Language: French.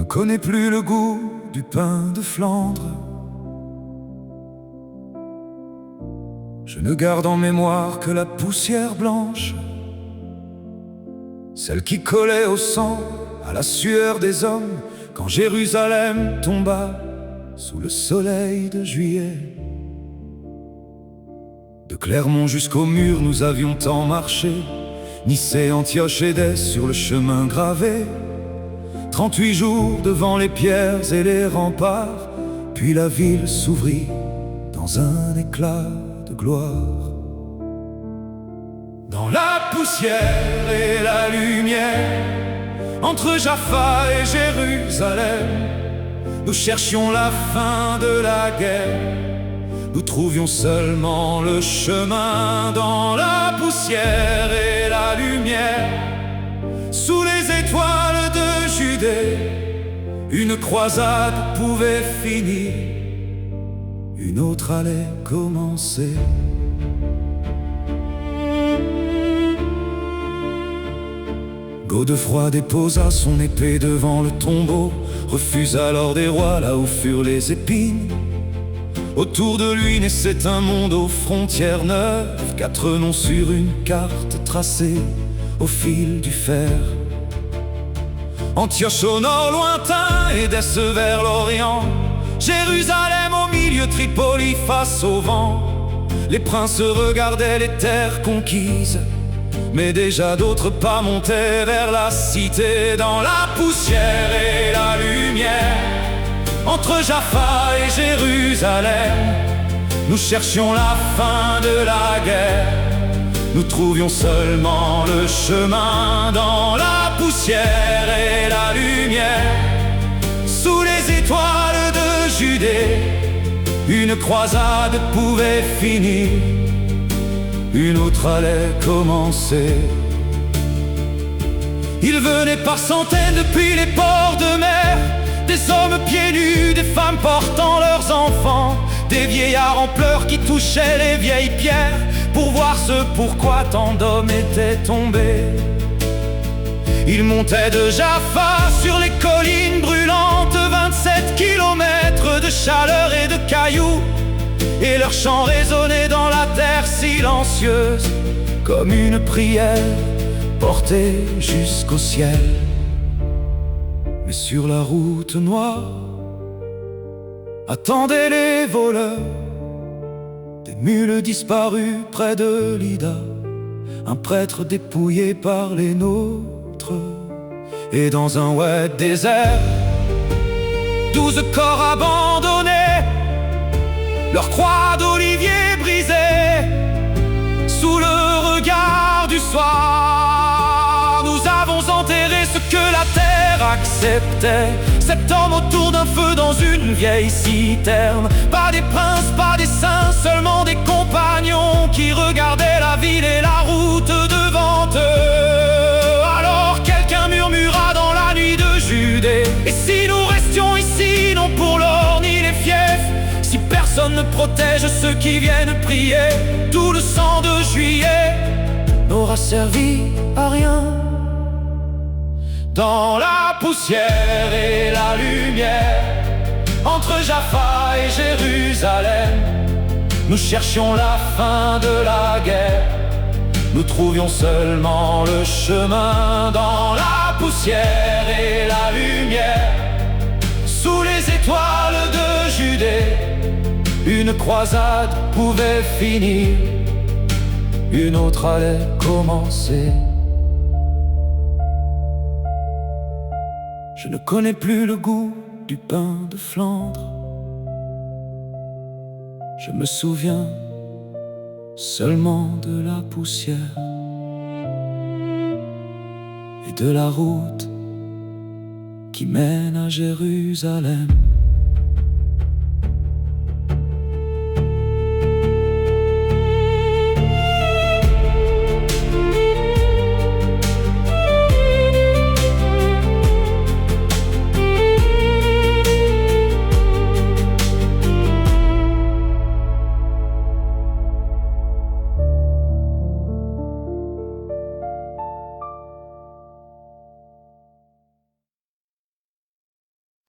connais plus le goût du pain de Flandre. Je ne garde en mémoire que la poussière blanche, celle qui collait au sang, à la sueur des hommes, quand Jérusalem tomba sous le soleil de juillet. De Clermont jusqu'au mur nous avions tant marché, Nicée, Antioche, Édesse sur le chemin gravé. 38 jours devant les pierres et les remparts, puis la ville s'ouvrit dans un éclat de gloire. Dans la poussière et la lumière, entre Jaffa et Jérusalem, nous cherchions la fin de la guerre. Nous trouvions seulement le chemin dans la poussière et la lumière. Sous les étoiles de Judée, une croisade pouvait finir, une autre allait commencer. Godefroy déposa son épée devant le tombeau, refusa l'or des rois là où furent les épines. Autour de lui naissait un monde aux frontières neuves, 4 noms sur une carte tracée au fil du fer. Antioche au nord lointain, Édesse vers l'Orient, Jérusalem au milieu, Tripoli face au vent. Les princes regardaient les terres conquises, mais déjà d'autres pas montaient vers la cité. Dans la poussière et la lumière, entre Jaffa et Jérusalem, nous cherchions la fin de la guerre. Nous trouvions seulement le chemin dans la poussière et la lumière. Sous les étoiles de Judée, une croisade pouvait finir, une autre allait commencer. Ils venaient par centaines depuis les ports de mer, des hommes pieds nus, des femmes portant leurs enfants, des vieillards en pleurs qui touchaient les vieilles pierres pour voir ce pourquoi tant d'hommes étaient tombés. Ils montaient de Jaffa sur les collines brûlantes, 27 kilomètres de chaleur et de cailloux, et leurs chants résonnaient dans la terre silencieuse comme une prière portée jusqu'au ciel. Mais sur la route noire attendaient les voleurs, des mules disparues près de Lydda, un prêtre dépouillé par les nôtres, et dans un oued désert, 12 corps abandonnés, leurs croix d'olivier brisées sous le regard du soir. Nous avons enterré ce que la terre acceptait, 7 hommes autour d'un feu dans une vieille citerne. Pas des princes, pas des saints, seulement des compagnons qui regardaient la ville et la route devant eux. Alors quelqu'un murmura dans la nuit de Judée: et si nous restions ici, non pour l'or ni les fiefs, si personne ne protège ceux qui viennent prier, tout le sang de juillet n'aura servi à rien. Dans la poussière et la lumière, entre Jaffa et Jérusalem, nous cherchions la fin de la guerre. Nous trouvions seulement le chemin dans la poussière et la lumière. Sous les étoiles de Judée, une croisade pouvait finir, une autre allait commencer. Je ne connais plus le goût du pain de Flandre. Je me souviens seulement de la poussière et de la route qui mène à Jérusalem.